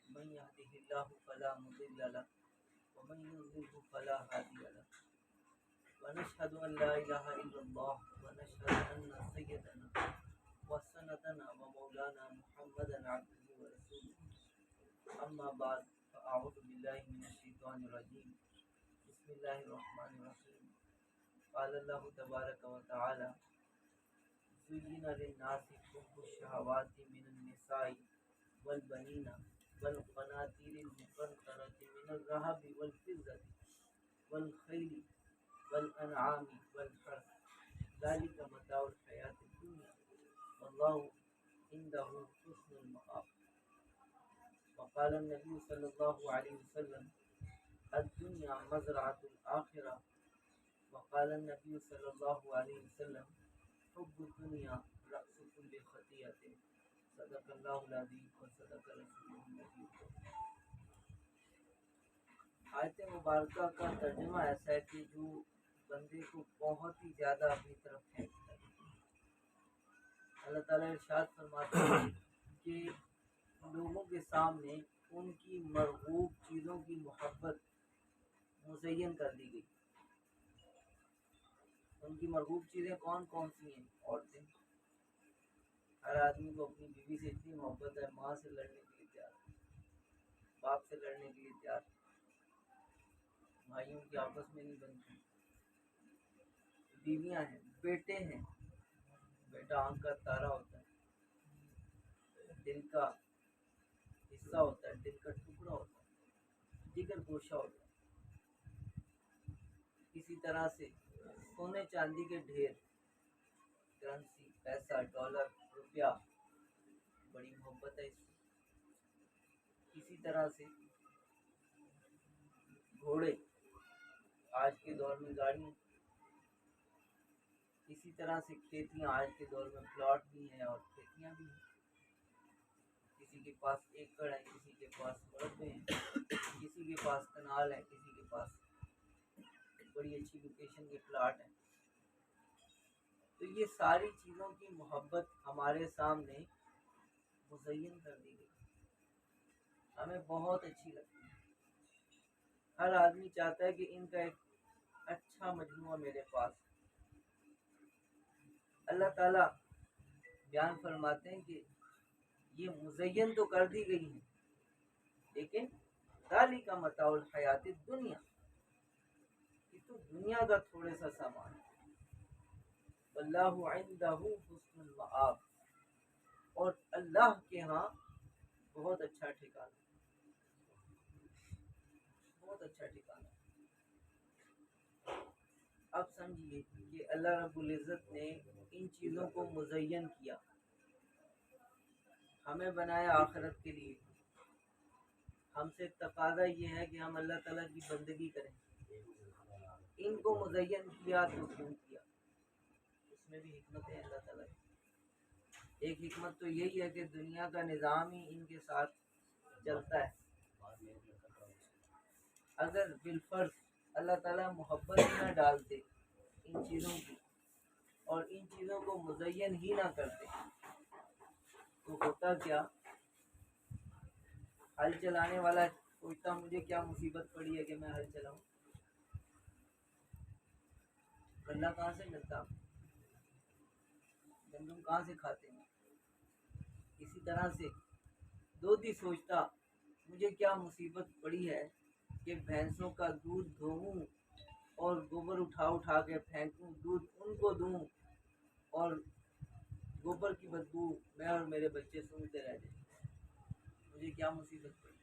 من يهده الله فلا مضل له ومن يضلل فلا هادي له ونشهد أن لا إله إلا الله ونشهد أن سيدنا وسندنا ومولانا محمدا عبده ورسوله أما بعد فأعوذ بالله من الشيطان الرجيم بسم الله الرحمن الرحيم قال الله تبارك وتعالى زين للناس حب الشهوات من النساء والبنين والقناطير المقنطرة من الذهب والفضة والخيل والأنعام والحرث ذلك متاع الحياة الدنيا والله عنده حسن المآب. وقال النبي صلى الله عليه وسلم الدنيا مزرعة الآخرة. وقال النبي صلى الله عليه وسلم حب الدنيا رأس كل خطيئة. صدق اللہ العظیم وصدق رسولہ النبی. آیت مبارکہ کا ترجمہ ایسا ہے کہ جو بندے کو بہت ہی زیادہ اپنی طرف کھینچتا ہے. اللہ تعالیٰ ارشاد فرماتے ہیں کہ لوگوں کے سامنے ان کی مرغوب چیزوں کی محبت مزین کر دی گئی. ان کی مرغوب چیزیں کون کون سی ہیں؟ عورتیں. ہر آدمی کو اپنی بیوی سے اتنی محبت ہے، ماں سے لڑنے کے لیے تیار، باپ سے لڑنے کے لیے تیار، بھائیوں کی آپس میں نہیں بنتی. بیویاں ہیں، بیٹے ہیں. بیٹا آنکھ کا تارا ہوتا ہے، دل کا حصہ ہوتا ہے، دل کا ٹکڑا ہوتا ہے، جگر گوشہ ہوتا ہے. اسی طرح سے سونے چاندی کے ڈھیر، کرنسی، پیسہ، ڈالر، روپیہ، بڑی محبت ہے اس سے. اسی طرح سے گھوڑے، آج کے دور میں گاڑیاں. اسی طرح سے کھیتیاں، آج کے دور میں پلاٹ بھی ہیں اور کھیتیاں بھی ہیں. کسی کے پاس ایکڑ ہے، کسی کے پاس مربع ہیں، کسی کے پاس کنال ہے، کسی کے پاس بڑی اچھی لوکیشن کے پلاٹ ہیں. تو یہ ساری چیزوں کی محبت ہمارے سامنے مزین کر دی گئی، ہمیں بہت اچھی لگتی ہے. ہر آدمی چاہتا ہے کہ ان کا ایک اچھا مجموعہ میرے پاس. اللہ تعالیٰ بیان فرماتے ہیں کہ یہ مزین تو کر دی گئی ہیں، لیکن ذالک متاع الحیات الدنیا، یہ تو دنیا کا تھوڑے سا سامان ہے. واللہ عندہ حسن المآب، اور اللہ کے ہاں بہت اچھا ٹھکانہ، بہت اچھا ٹھکانہ. اب سمجھیے کہ اللہ رب العزت نے ان چیزوں کو مزین کیا، ہمیں بنایا آخرت کے لیے. ہم سے تقاضا یہ ہے کہ ہم اللہ تعالیٰ کی بندگی کریں. ان کو مزین کیا تو کیوں کیا؟ اس میں بھی حکمت ہے اللہ تعالیٰ کی. ایک حکمت تو یہی ہے کہ دنیا کا نظام ہی ان کے ساتھ چلتا ہے. اگر بالفرض اللہ تعالیٰ محبت ہی نہ ڈالتے ان چیزوں کی اور ان چیزوں کو مزین ہی نہ کرتے تو ہوتا کیا؟ ہل چلانے والا سوچتا مجھے کیا مصیبت پڑی ہے کہ میں ہل چلاؤں، غلہ کہاں سے ملتا، گندم کہاں سے کھاتے ہیں. اسی طرح سے دودھی سوچتا مجھے کیا مصیبت پڑی ہے کہ بھینسوں کا دودھ دھوؤں اور گوبر اٹھا کے پھینکوں، دودھ ان کو دوں اور گوبر کی بدبو میں اور میرے بچے سونگتے رہ جائیں، مجھے کیا مصیبت پڑی.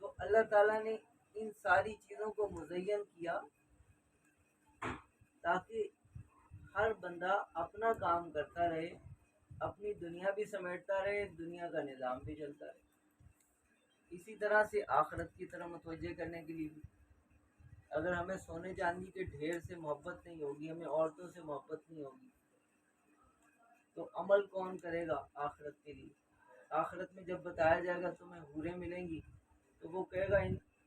تو اللہ تعالیٰ نے ان ساری چیزوں کو مزین کیا تاکہ ہر بندہ اپنا کام کرتا رہے، اپنی دنیا بھی سمیٹتا رہے، دنیا کا نظام بھی چلتا رہے. اسی طرح سے آخرت کی طرف متوجہ کرنے کے لیے بھی اگر ہمیں سونے چاندی کے ڈھیر سے محبت نہیں ہوگی، ہمیں عورتوں سے محبت نہیں ہوگی، تو عمل کون کرے گا آخرت کے لیے؟ آخرت میں جب بتایا جائے گا تمہیں حوریں ملیں گی تو وہ کہے گا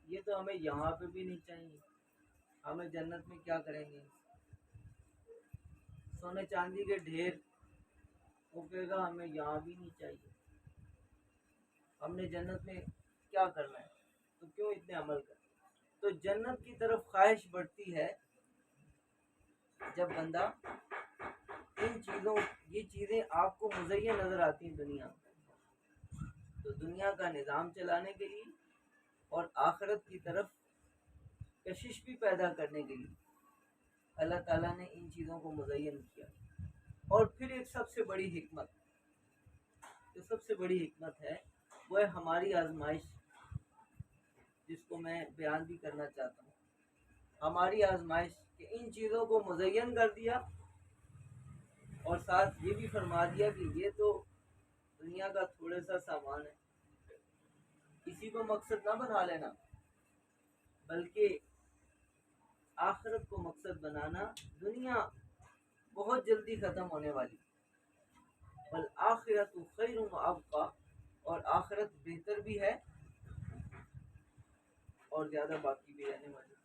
یہ تو ہمیں یہاں پہ بھی نہیں چاہیے، ہمیں جنت میں کیا کریں گے. سونے چاندی کے ڈھیر، وہ کہے گا ہمیں یہاں بھی نہیں چاہیے. ہم نے جنت میں کیا کرنا ہے، تو کیوں اتنے عمل کریں؟ تو جنت کی طرف خواہش بڑھتی ہے جب بندہ ان چیزوں، یہ چیزیں آپ کو مزین نظر آتی ہیں دنیا میں، تو دنیا کا نظام چلانے کے لیے اور آخرت کی طرف کشش بھی پیدا کرنے کے لیے اللہ تعالیٰ نے ان چیزوں کو مزین کیا۔ اور پھر ایک سب سے بڑی حکمت، جو سب سے بڑی حکمت ہے وہ ہے ہماری آزمائش، جس کو میں بیان بھی کرنا چاہتا ہوں۔ ہماری آزمائش کہ ان چیزوں کو مزین کر دیا اور ساتھ یہ بھی فرما دیا کہ یہ تو دنیا کا تھوڑا سا سامان ہے، اسی کو مقصد نہ بنا لینا، بلکہ آخرت کو مقصد بنانا۔ دنیا بہت جلدی ختم ہونے والی، والآخرۃ خیر وابقیٰ، اور آخرت بہتر بھی ہے اور زیادہ باقی بھی رہنے والی۔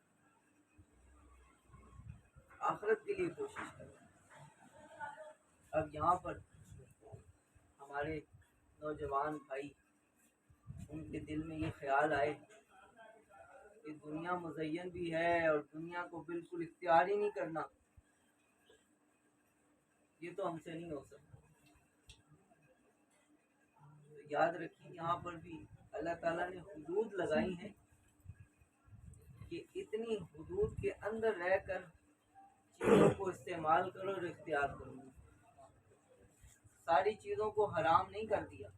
آخرت کے لیے کوشش کریں۔ اب یہاں پر ہمارے نوجوان بھائی، ان کے دل میں یہ خیال آئے کہ دنیا مزین بھی ہے اور دنیا کو بالکل اختیار ہی نہیں کرنا، یہ تو ہم سے نہیں ہو سکتا۔ تو یاد رکھیے یہاں پر بھی اللہ تعالیٰ نے حدود لگائی ہیں کہ اتنی حدود کے اندر رہ کر چیزوں کو استعمال کرو اور اختیار کرو۔ ساری چیزوں کو حرام نہیں کر دیا،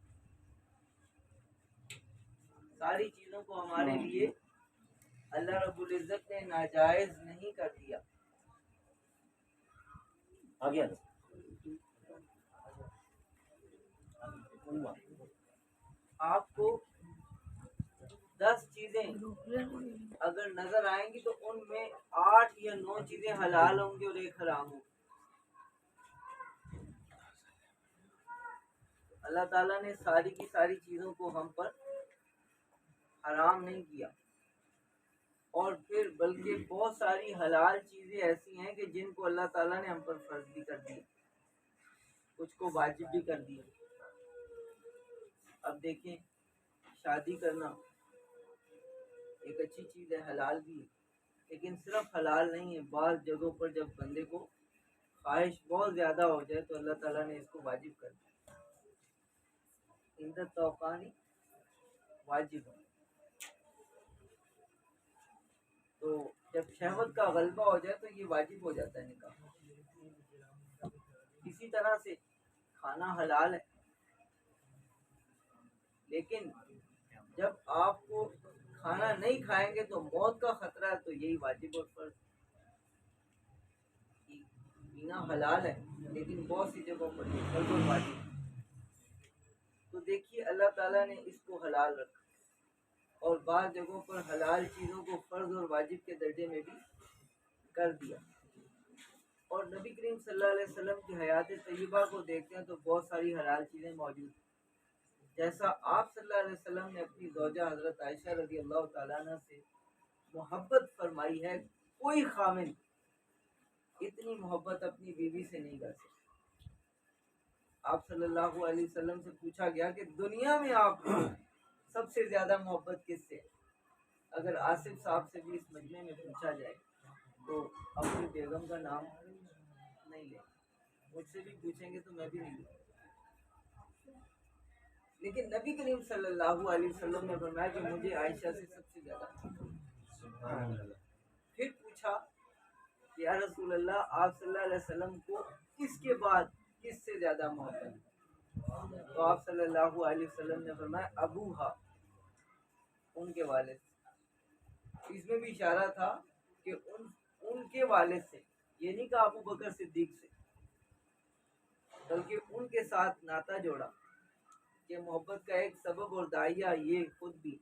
ساری چیزوں کو ہمارے لیے اللہ رب العزت نے ناجائز نہیں کر دیا۔ آپ کو 10 چیزیں اگر نظر آئیں گی تو ان میں 8 یا 9 چیزیں حلال ہوں گی اور ایک حرام ہوگی۔ اللہ تعالیٰ نے ساری کی ساری چیزوں کو ہم پر حرام نہیں کیا، اور پھر بلکہ بہت ساری حلال چیزیں ایسی ہیں کہ جن کو اللہ تعالیٰ نے ہم پر فرض بھی کر دیا، کچھ کو واجب بھی کر دیا۔ اب دیکھیں، شادی کرنا ایک اچھی چیز ہے، حلال بھی ہے، لیکن صرف حلال نہیں ہے، بعض جگہوں پر جب بندے کو خواہش بہت زیادہ ہو جائے تو اللہ تعالیٰ نے اس کو واجب کر دیا۔ عندت توقانی واجب ہے، تو جب شہوت کا غلبہ ہو جائے تو یہ واجب ہو جاتا ہے نکاح۔ اسی طرح سے کھانا حلال ہے، لیکن جب آپ کو کھانا نہیں کھائیں گے تو موت کا خطرہ ہے، تو یہی واجب اور فرض۔ پینا حلال ہے لیکن بہت سی جگہوں پر یہ فرض اور واجب ہے۔ تو دیکھیے اللہ تعالیٰ نے اس کو حلال رکھا، اور بعض جگہوں پر حلال چیزوں کو فرض اور واجب کے درجے میں بھی کر دیا۔ اور نبی کریم صلی اللہ علیہ وسلم کی حیات طیبہ کو دیکھتے ہیں تو بہت ساری حلال چیزیں موجود ہیں، جیسا آپ صلی اللہ علیہ وسلم نے اپنی زوجہ حضرت عائشہ رضی اللہ تعالیٰ عنہ سے محبت فرمائی ہے، کوئی خامن اتنی محبت اپنی بیوی سے نہیں کر سکتا۔ آپ صلی اللہ علیہ وسلم سے پوچھا گیا کہ دنیا میں آپ کو سب سے زیادہ محبت کس سے؟ اگر آصف صاحب سے بھی اس مجمع میں پوچھا جائے تو اپنی بیگم کا نام نہیں لیں، مجھ سے بھی پوچھیں گے تو میں بھی نہیں لوں، لیکن نبی کریم صلی اللہ علیہ وسلم نے فرمایا کہ مجھے عائشہ سے سب سے زیادہ محبت۔ پھر پوچھا کہ یا رسول اللہ، آپ صلی اللہ علیہ وسلم کو اس کے بعد کس سے زیادہ محبت؟ تو آپ صلی اللہ علیہ وسلم نے فرمایا ابوہا، ان کے والد سے۔ اس میں بھی اشارہ تھا کہ ان کے والد سے، یہ نہیں کہا ابو بکر صدیق سے، بلکہ ان کے ساتھ ناتا جوڑا کہ محبت کا ایک سبب اور داعیہ یہ خود بھی۔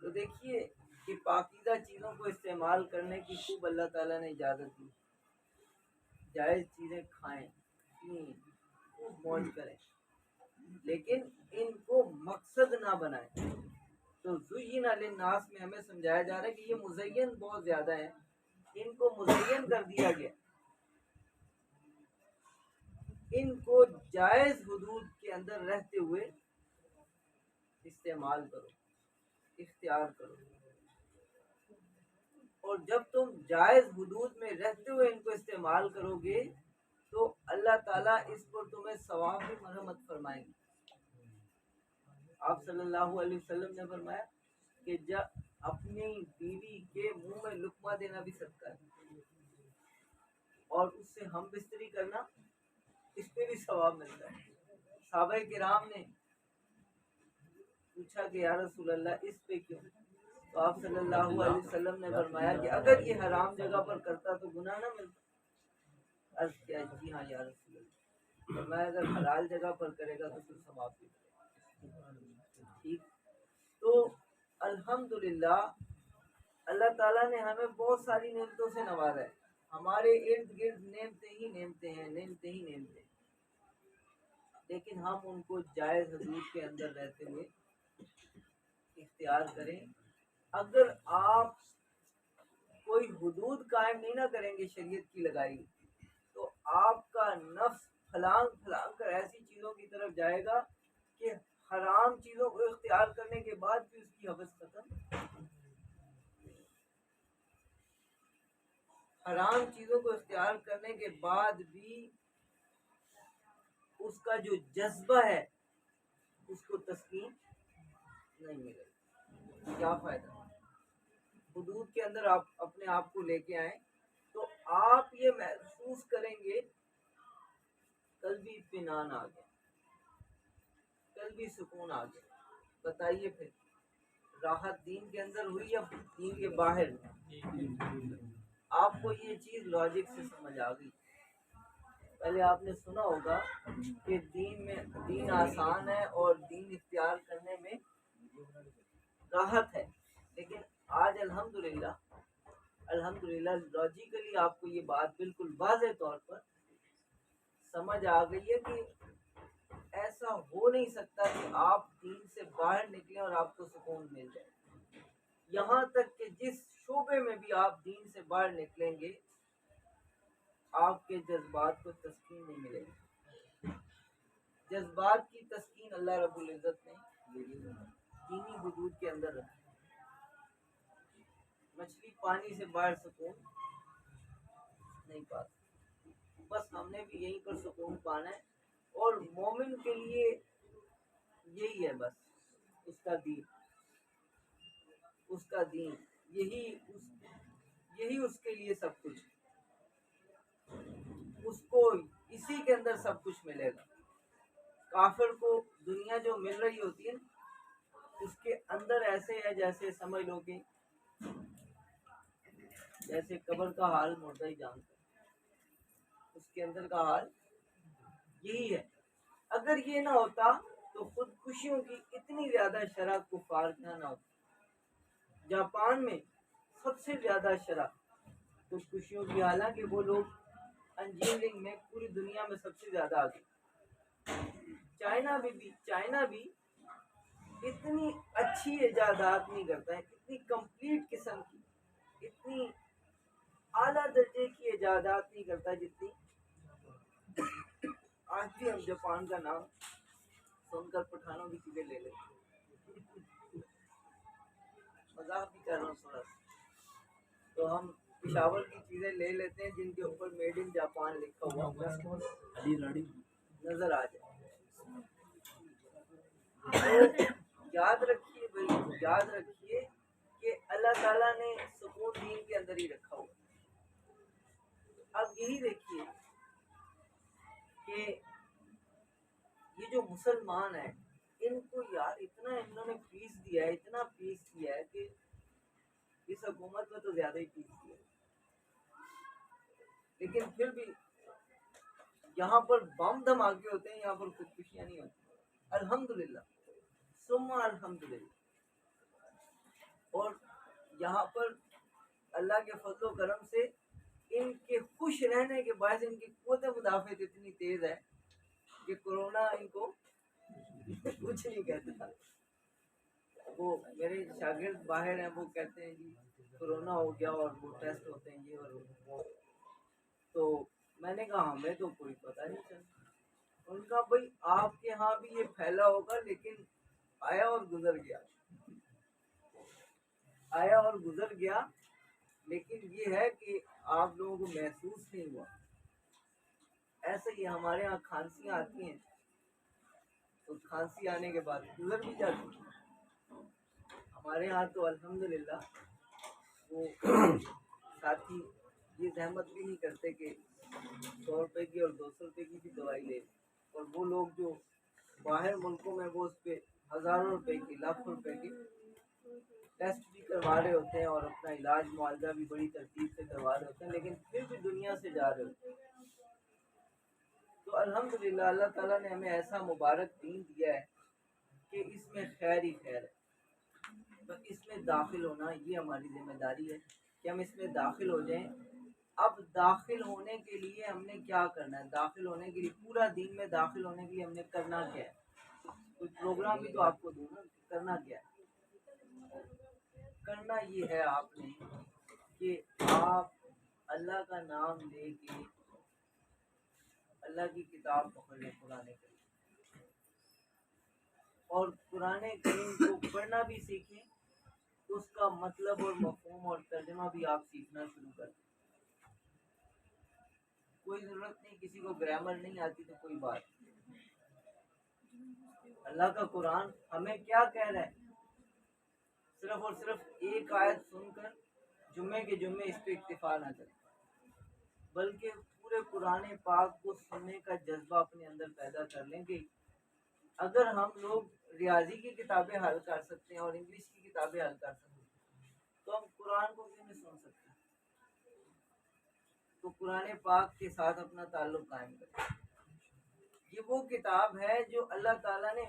تو دیکھیے کہ پاکیزہ چیزوں کو استعمال کرنے کی خوب اللہ تعالیٰ نے اجازت دی، جائز چیزیں کھائیں، پئیں، خوب موج کریں، لیکن ان کو مقصد نہ بنائیں۔ تو زین للناس میں ہمیں سمجھایا جا رہا ہے کہ یہ مزین بہت زیادہ ہیں، ان کو مزین کر دیا گیا، ان کو جائز حدود کے اندر رہتے ہوئے استعمال کرو، اختیار کرو. اور جب تم جائز حدود میں رہتے ہوئے ان کو استعمال کرو گے تو اللہ تعالیٰ اس پر تمہیں ثواب بھی مرحمت فرمائیں گے. آپ صلی اللہ علیہ وسلم نے فرمایا کہ جب اپنی بیوی کے منہ میں لقمہ دینا بھی صدقہ ہے، اور اس سے ہم بستری کرنا، اس پہ بھی ثواب ملتا ہے. صحابہ کرام نے پوچھا کہ یا رسول اللہ اس پہ کیوں؟ تو آپ صلی اللہ علیہ وسلم نے فرمایا کہ اگر یہ حرام جگہ پر کرتا تو گناہ نہ ملتا. عرض کیا جی ہاں یا رسول اللہ. فرمایا اگر حلال جگہ پر کرے گا تو پھر ثواب بھی ملے گا. ٹھیک. تو الحمدللہ اللہ تعالیٰ نے ہمیں بہت ساری نعمتوں سے نوازا ہے. ہمارے ارد گرد نعمتیں ہی نعمتیں ہیں، نعمتیں ہی نعمتیں، لیکن ہم ان کو جائز حدود کے اندر رہتے ہوئے اختیار کریں. اگر آپ کوئی حدود قائم نہیں نہ کریں گے شریعت کی لگائی، تو آپ کا نفس پھلانگ پھلانگ کر ایسی چیزوں کی طرف جائے گا کہ حرام چیزوں کو اختیار کرنے کے بعد بھی اس کی حوث ختم. حرام چیزوں کو اختیار کرنے کے بعد بھی اس کا جو جذبہ ہے اس کو تسکین نہیں ملے گا. کیا فائدہ؟ حدود کے اندر آپ اپنے آپ کو لے کے آئیں تو آپ یہ محسوس کریں گے قلبی اطمینان آ گیا، قلبی سکون آ گیا. بتائیے پھر راحت دین کے اندر ہوئی یا دین کے باہر؟ آپ کو یہ چیز لاجک سے سمجھ آ گئی. پہلے آپ نے سنا ہوگا کہ دین آسان ہے اور دین اختیار کرنے میں راحت ہے، لیکن آج الحمدللہ لاجیکلی آپ کو یہ بات بالکل واضح طور پر سمجھ آ گئی ہے کہ ایسا ہو نہیں سکتا کہ آپ دین سے باہر نکلیں اور آپ کو سکون مل جائے. یہاں تک کہ جس شعبے میں بھی آپ دین سے باہر نکلیں گے آپ کے جذبات کو تسکین نہیں ملے گی. جذبات کی تسکین اللہ رب العزت نے دینی حدود کے اندر رکھی. مچھلی پانی سے باہر سکون نہیں پاتی. بس ہم نے بھی یہیں پر سکون پانا ہے، اور مومن کے لیے یہی ہے بس اس کا دین، اس کا دین یہی اس کے لیے سب کچھ. اس کو اسی کے اندر سب کچھ ملے گا. کافر کو دنیا جو مل رہی ہوتی ہے اس کے اندر ایسے ہے جیسے سمجھ لو کہ جیسے قبر کا حال مردہ ہی جانتا ہے، اس کے اندر کا حال یہی ہے. اگر یہ نہ ہوتا تو خودکشیوں کی اتنی زیادہ شرح کفار کیا نہ ہوتی. جاپان میں سب سے زیادہ شرح خودکشیوں کی، حالانکہ وہ لوگ انجینئرنگ میں پوری دنیا میں سب سے زیادہ آگے. چائنا بھی اتنی اچھی ایجادات نہیں کرتا ہے، اتنی کمپلیٹ قسم کی، اتنی اعلیٰ درجے کی ایجادات نہیں کرتا جتنی آج بھی ہم جاپان کا نام سن کر پٹھانوں کی چیزیں لے لیتے. مذاق بھی کر رہا ہوں تھوڑا سا. تو ہم پشاور کی چیزیں لے لیتے ہیں جن کے اوپر میڈ ان جاپان لکھا ہوا نظر آ جائے. تو یاد رکھیے کہ اللہ تعالیٰ نے سکون دین کے اندر ہی رکھا ہوا. اب یہی دیکھیے کہ یہ جو مسلمان ہیں ان کو یار اتنا انہوں نے فیس دیا ہے، اتنا فیس دیا ہے کہ اس حکومت میں تو زیادہ ہی فیس دیا ہے، لیکن پھر بھی یہاں پر بم دھماکے ہوتے ہیں، یہاں پر خودکشیاں نہیں ہوتی. الحمدللہ ثم الحمدللہ. اور یہاں پر اللہ کے فضل و کرم سے ان کے خوش رہنے کے باعث ان کی قوت مدافعت اتنی تیز ہے کہ کورونا ان کو کچھ نہیں کہتا. وہ میرے شاگرد باہر ہیں، وہ کہتے ہیں جی کورونا ہو گیا اور وہ ٹیسٹ ہوتے ہیں یہ اور وہ. تو میں نے کہا ہمیں تو کوئی پتہ نہیں چلتا. ان کا بھائی آپ کے ہاں بھی یہ پھیلا ہوگا لیکن آیا اور گزر گیا، آیا اور گزر گیا، لیکن یہ ہے کہ آپ لوگوں کو محسوس نہیں ہوا۔ ایسے ہی ہمارے ہاں کھانسیاں آتی ہیں تو کھانسی آنے کے بعد گزر بھی جاتی ہے۔ ہمارے ہاں تو الحمدللہ وہ ساتھی یہ زحمت بھی نہیں کرتے کہ 100 روپے کی اور 200 روپے کی بھی دوائی لے، اور وہ لوگ جو باہر ملکوں میں وہ اس پہ ہزاروں روپے کی، لاکھوں روپے کی ٹیسٹ بھی کروا رہے ہوتے ہیں اور اپنا علاج معالجہ بھی بڑی ترتیب سے کروا رہے ہوتے ہیں، لیکن پھر بھی دنیا سے جا رہے ہوتے ہیں۔ تو الحمدللہ اللہ تعالیٰ نے ہمیں ایسا مبارک دین دیا ہے کہ اس میں خیر ہی خیر ہے، تو اس میں داخل ہونا یہ ہماری ذمہ داری ہے کہ ہم اس میں داخل ہو جائیں۔ اب داخل ہونے کے لیے ہم نے کیا کرنا ہے؟ داخل ہونے کے لیے پورا دین میں داخل ہونے کے لیے ہم نے کرنا کیا ہے؟ کوئی پروگرام بھی تو آپ کو دوں نا، کرنا کیا ہے؟ کرنا یہ ہے آپ نے کہ آپ اللہ کا نام لے کے اللہ کی کتاب پکڑ لیں، قرآن کریم، اور قرآن کریم کو پڑھنا بھی سیکھیں، اس کا مطلب اور مفہوم اور ترجمہ بھی آپ سیکھنا شروع کر دیں۔ کوئی ضرورت نہیں، کسی کو گرامر نہیں آتی تو کوئی بات نہیں، اللہ کا قرآن ہمیں کیا کہہ رہا ہے؟ صرف اور صرف ایک آیت سن کر جمعے کے جمعے اس پہ اکتفا نہ کریں، بلکہ پورے قرآن پاک کو سننے کا جذبہ اپنے اندر پیدا کر لیں گے۔ اگر ہم لوگ ریاضی کی کتابیں حل کر سکتے ہیں اور انگلش کی کتابیں حل کر سکتے ہیں تو ہم قرآن کو کیوں نہیں سن سکتے؟ تو قرآن پاک کے ساتھ اپنا تعلق قائم کریں۔ یہ وہ کتاب ہے جو اللہ تعالیٰ نے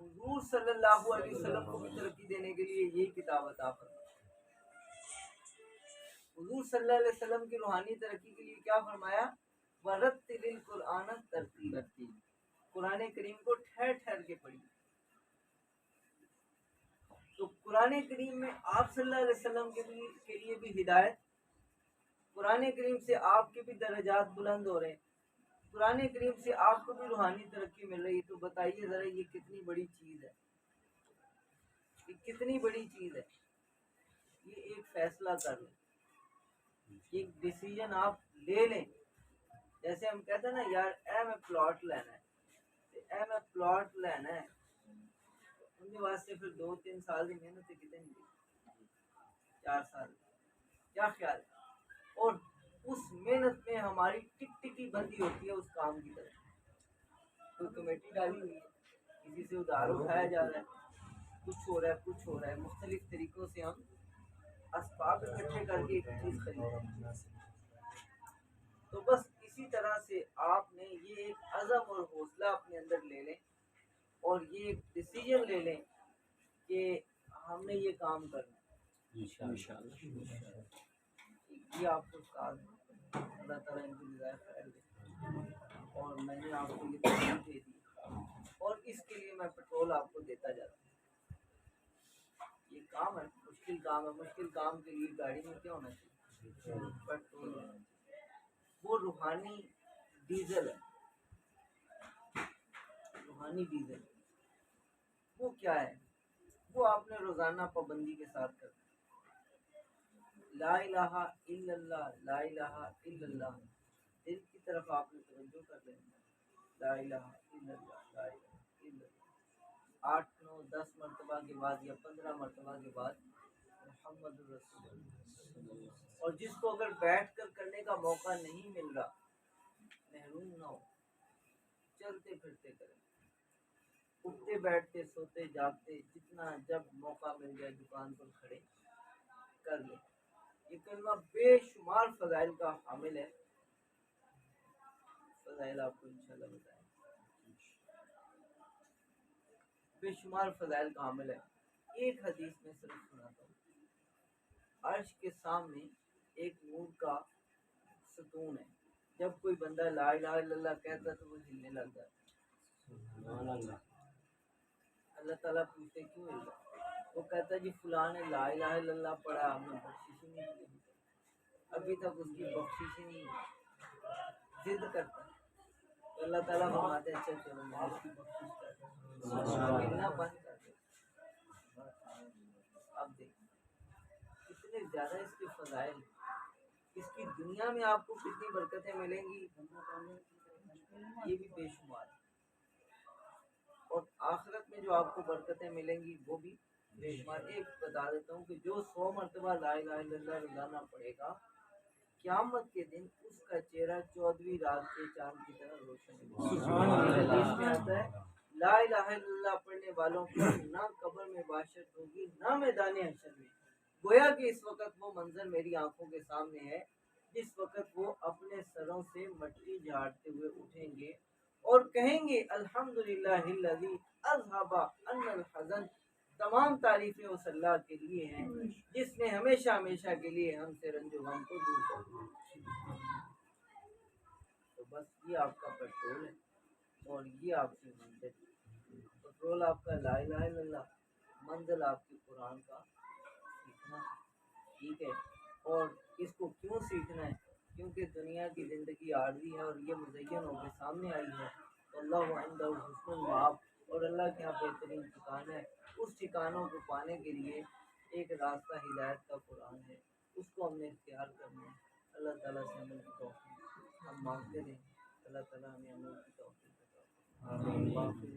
حضور صلی اللہ علیہ وسلم کو بھی ترقی دینے کے لیے یہی کتاب عطا فرمائی۔ حضور صلی اللہ علیہ وسلم کی روحانی ترقی کے لیے کیا فرمایا؟ وَرَتِّلِ الْقُرْآنَ تَرْتِیلًا، قرآن کریم کو ٹھہر ٹھہر کے پڑھیے۔ تو قرآن کریم میں آپ صلی اللہ علیہ وسلم کے لیے بھی ہدایت، قرآن کریم سے آپ کے بھی درجات بلند ہو رہے ہیں، قرآن کریم سے آپ کو بھی روحانی ترقی مل رہی ہے، تو بتائیے ذرا یہ کتنی بڑی چیز ہے، یہ کتنی بڑی چیز ہے۔ یہ ایک فیصلہ کر لیں، ایک ڈیسیجن آپ لے لیں۔ جیسے ہم کہتے ہیں نا یار اے میں پلاٹ لینا ہے، اے میں پلاٹ لینا ہے، ان کے واسطے پھر 2-3 سال کی محنت کتنے نہیں، 4 سال، کیا خیال ہے؟ اور اس محنت میں ہماری ٹک ٹکی بندی ہوتی ہے اس کام کی طرف، کوئی کمیٹی ڈالی ہوئی ہے، کسی سے ادھار اٹھایا جا رہا ہے، کچھ ہو رہا ہے، کچھ ہو رہا ہے، مختلف طریقوں سے ہم اسباب اکٹھے کر کے ایک چیز خریدیں۔ تو بس اسی طرح سے آپ نے یہ ایک عزم اور حوصلہ اپنے اندر لے لیں اور یہ ایک ڈیسیجن لے لیں کہ ہم نے یہ کام کرنا ہے۔ یہ آپ کو استاد ہیں، اللہ تعالیٰ ان کو جزائے خیر دے، اور میں نے آپ کو یہ تعلیم دے دی اور اس کے لیے میں پیٹرول آپ کو دیتا جاتا ہوں۔ یہ کام ہے، مشکل کام ہے، مشکل کام کے لیے گاڑی میں کیا ہونا چاہیے؟ پیٹرول ہونا چاہیے۔ وہ روحانی ڈیزل ہے، روحانی ڈیزل، وہ کیا ہے؟ وہ آپ نے روزانہ پابندی کے ساتھ کرنا ہے۔ لا الہ الا اللہ، لا الہ الا اللہ، دل کی طرف آپ نے توجہ کر لیں، لا الہ الا اللہ، لا الہ الا اللہ، 8-9-10 مرتبہ کے بعد یا 15 مرتبہ کے بعد محمد رسول اللہ۔ اور جس کو اگر بیٹھ کر کرنے کا موقع نہیں مل رہا، محروم نہ ہو، چلتے پھرتے کریں، اٹھتے بیٹھتے سوتے جاگتے جتنا جب موقع مل جائے دکان پر کھڑے کر لیں۔ یہ کلمہ بے شمار فضائل کا حامل ہے، فضائل آپ کو انشاءاللہ بتائیں، بے شمار فضائل کا حامل ہے۔ ایک حدیث میں صرف سناتا ہوں، عرش کے سامنے ایک نور کا ستون ہے، جب کوئی بندہ لا الہ الا اللہ کہتا تو وہ ہلنے لگ جاتا۔ اللہ تعالیٰ پوچھتے کیوں ہل رہا؟ وہ کہتا ہے جی فلاں نے لا الہ الا اللہ پڑھا، ہم نے بخشش ہی نہیں دی، ابھی تک اس کی بخشش ہی نہیں ہوئی، ضد کرتا ہے۔ تو اللہ تعالیٰ فرماتے ہیں اچھا چلو میں اس کی بخشش کرتا ہوں، ملنا بند کر دے۔ اب دیکھیں کتنے زیادہ اس کے فضائل، اس کی دنیا میں آپ کو کتنی برکتیں ملیں گی یہ بھی بے شمار ہے، اور آخرت میں جو آپ کو برکتیں ملیں گی وہ بھی بے شمار۔ ایک بتا دیتا ہوں کہ جو 100 مرتبہ لا الہ الا اللہ روزانہ پڑھے گا، قیامت کے دن اس کا چہرہ 14ویں رات کے چاند کی طرح روشن ہوگا۔ حدیث میں آتا ہے لا الہ الا اللہ پڑھنے والوں کو نہ قبر میں وحشت ہوگی نہ میدان حشر میں۔ گویا کہ اس وقت وہ منظر میری آنکھوں کے سامنے ہے جس وقت وہ اپنے سروں سے مٹی جھاڑتے ہوئے اٹھیں گے اور کہیں گے الحمدللہ الذی اذھب عنا الحزن، تمام تعریفیں اس اللہ کے لیے ہیں جس نے ہمیشہ ہمیشہ کے لیے ہم سے رنج و غم کو دور کر دیا۔ تو بس یہ آپ کا پیٹرول ہے اور یہ آپ کی منزل ہے۔ پیٹرول آپ کا لا الہ الا اللہ، منزل آپ کی قرآن کا سیکھنا، ٹھیک ہے؟ اور اس کو کیوں سیکھنا ہے؟ کیونکہ دنیا کی زندگی عارضی ہے اور یہ مزین ہو کے سامنے آئی ہے۔ اللہ عنده حسن المآب، اور اللہ کے یہاں بہترین ٹھکانہ ہے۔ اس ٹھکانوں کو پانے کے لیے ایک راستہ ہدایت کا قرآن ہے، اس کو ہم نے اختیار کرنا ہے۔ اللہ تعالیٰ سے عمل کی توفیق ہم مانگتے رہیں، اللہ تعالیٰ ہمیں عمل کی توفیق عطا فرمائے۔